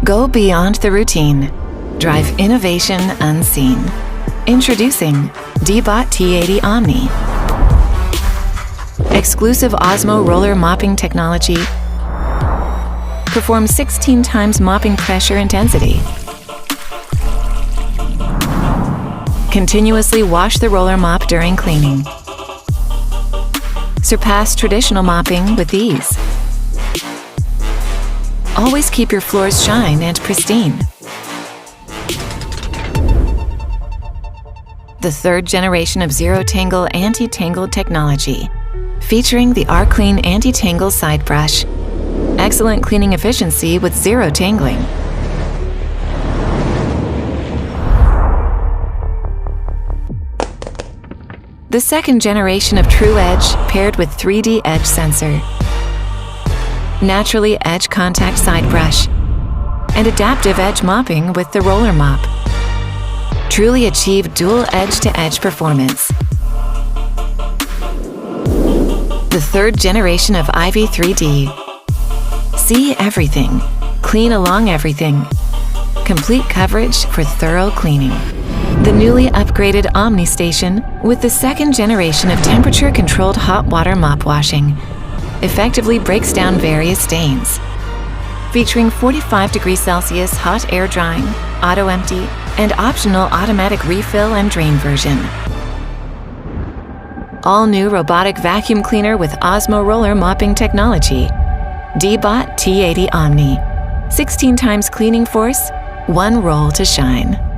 Go beyond the routine. Drive innovation unseen. Introducing DEEBOT T80 Omni. Exclusive OZMO roller mopping technology performs 16 times mopping pressure intensity. Continuously wash the roller mop during cleaning. Surpass traditional mopping with ease. Always keep your floors shine and pristine. The third generation of zero-tangle anti-tangle technology, featuring the R-Clean Anti-Tangle Side Brush. Excellent cleaning efficiency with zero tangling. The second generation of True Edge paired with 3D Edge sensor. Naturally edge contact side brush. And adaptive edge mopping with the roller mop. Truly achieve dual edge-to-edge performance. The third generation of Ivy 3D. See everything, clean along everything. Complete coverage for thorough cleaning. The newly upgraded Omni Station with the second generation of temperature-controlled hot water mop washing effectively breaks down various stains. Featuring 45 degrees Celsius hot air drying, auto empty, and optional automatic refill and drain version. All new robotic vacuum cleaner with OZMO roller mopping technology. DEEBOT T80 Omni. 16 times cleaning force, one roll to shine.